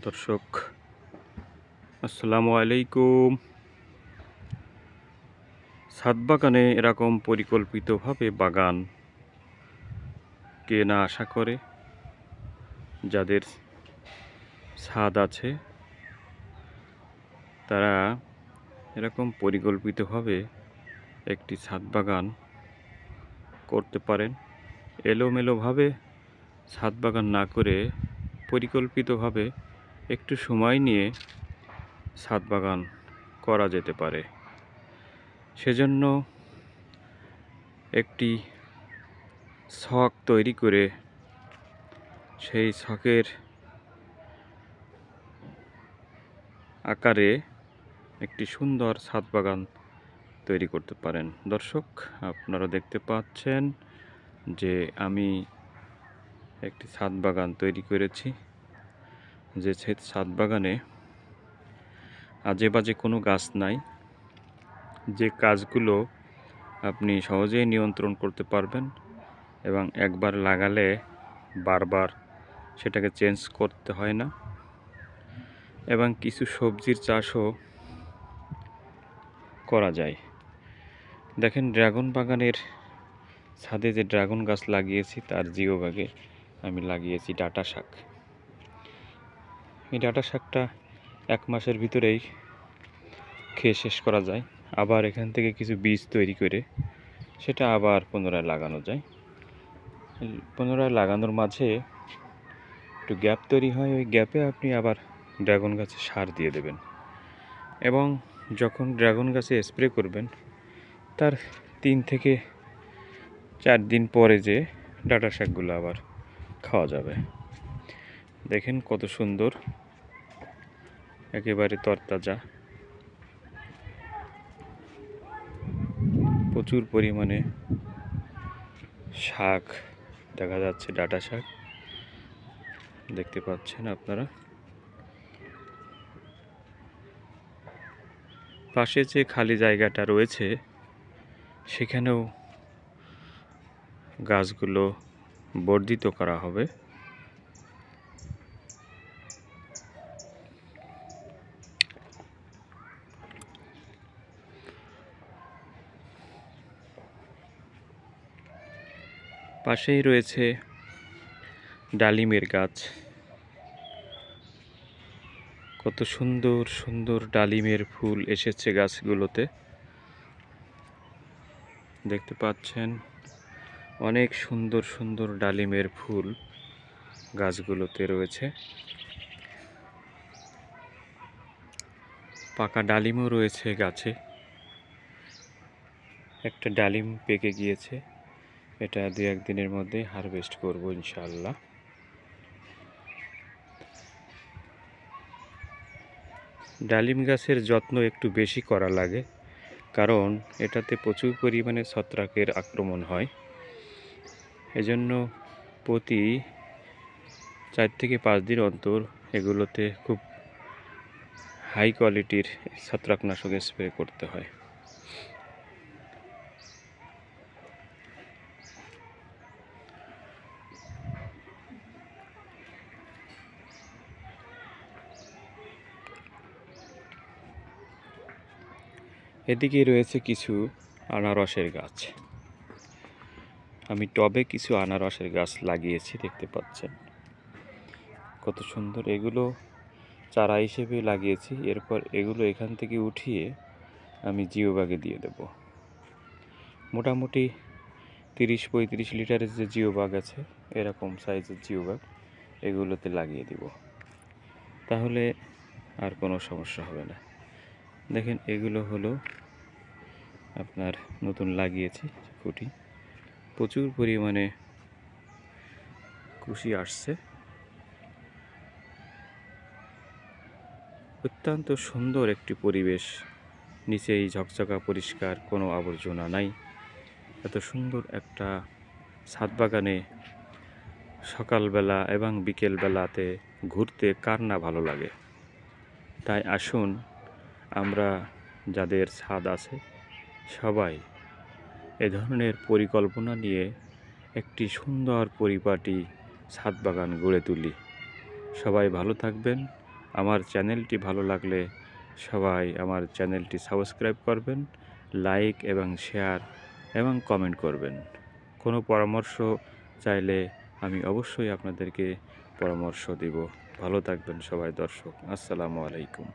দর্শক আসসালামু আলাইকুম। ছাদ বাগানে এরকম পরিকল্পিতভাবে বাগান কে না আশা করে, যাদের ছাদ আছে তারা এরকম পরিকল্পিতভাবে একটি ছাদ বাগান করতে পারেন। এলোমেলোভাবে ছাদ বাগান না করে পরিকল্পিতভাবে একটু সময় নিয়ে ছাদ বাগান করা যেতে পারে। সেজন্য একটি ছক তৈরি করে সেই ছকের আকারে একটি সুন্দর ছাদ বাগান তৈরি করতে পারেন। দর্শক, আপনারা দেখতে পাচ্ছেন যে আমি একটি ছাদ বাগান তৈরি করেছি, যে ছাদ বাগানে আজে বাজে কোনো গাছ নাই, যে গাছগুলো আপনি সহজেই নিয়ন্ত্রণ করতে পারবেন এবং একবার লাগালে বারবার সেটাকে চেঞ্জ করতে হয় না। এবং কিছু সবজির চাষও করা যায়। দেখেন, ড্রাগন বাগানের ছাদে যে ড্রাগন গাছ লাগিয়েছি তার জিওভাগে আমি লাগিয়েছি ডাঁটা শাক। এই ডাঁটা শাকটা 1 মাসের ভিতরেই খেয়ে শেষ করা যায়। আবার এখান থেকে কিছু বীজ তৈরি করে সেটা আবার পুনরায় লাগানো যায়। পুনরায় লাগানোর মাঝে একটু গ্যাপ তৈরি হয়, ওই গ্যাপে আপনি আবার ড্রাগন গাছে সার দিয়ে দেবেন এবং যখন ড্রাগন গাছে স্প্রে করবেন তার 3 থেকে 4 দিন পরে যে ডাঁটা শাকগুলো আবার খাওয়া যাবে। দেখেন কত সুন্দর, একেবারে তরতাজা, প্রচুর পরিমাণে শাক দেখা যাচ্ছে, ডাঁটা শাক দেখতে পাচ্ছেন আপনারা। পাশে যে খালি জায়গাটা রয়েছে সেখানেও গাছগুলো বর্ধিত করা হবে। পাশেই রয়েছে ডালিমের গাছ, কত সুন্দর সুন্দর ডালিমের ফুল এসেছে গাছগুলোতে, দেখতে পাচ্ছেন অনেক সুন্দর সুন্দর ডালিমের ফুল গাছগুলোতে রয়েছে। পাকা ডালিমও রয়েছে গাছে, একটা ডালিম পেকে গিয়েছে, এটা 2-1 দিনের মধ্যে হারভেস্ট করব ইনশাআল্লাহ। ডালিম গাছের যত্ন একটু বেশি করা লাগে, কারণ এটাতে প্রচুর পরিমাণে ছত্রাকের আক্রমণ হয়। এজন্য প্রতি 4 থেকে 5 দিন অন্তর এগুলোতে খুব হাই কোয়ালিটির ছত্রাকনাশক স্প্রে করতে হয়। এদিকে রয়েছে কিছু আনারসের গাছ, আমি টবে কিছু আনারসের গাছ লাগিয়েছি, দেখতে পাচ্ছেন কত সুন্দর। এগুলো চারা হিসেবে লাগিয়েছি, এরপর এগুলো এখান থেকে উঠিয়ে আমি জিও ব্যাগে দিয়ে দেব। মোটামুটি 30-35 লিটারের যে জিও ব্যাগ আছে, এরকম সাইজের জিও ব্যাগ এগুলোতে লাগিয়ে দিব, তাহলে আর কোনো সমস্যা হবে না। দেখেন, এগুলো হলো আপনার নতুন লাগিয়েছি কুটি, প্রচুর পরিমাণে কুশি আসছে, অত্যন্ত সুন্দর একটি পরিবেশ, নিচেই ঝকঝকা পরিষ্কার, কোনো আবর্জনা নাই। এত সুন্দর একটা ছাদ বাগানে সকালবেলা এবং বিকেলবেলাতে ঘুরতে কার না ভালো লাগে। তাই আসুন, আমরা যাদের ছাদ আছে সবাই এ ধরনের পরিকল্পনা নিয়ে একটি সুন্দর পরিপাটি ছাদ বাগান গড়ে তুলি। সবাই ভালো থাকবেন, আমার চ্যানেলটি ভালো লাগলে সবাই আমার চ্যানেলটি সাবস্ক্রাইব করবেন, লাইক এবং শেয়ার এবং কমেন্ট করবেন। কোনো পরামর্শ চাইলে আমি অবশ্যই আপনাদেরকে পরামর্শ দিব। ভালো থাকবেন সবাই দর্শক। আসসালামু আলাইকুম।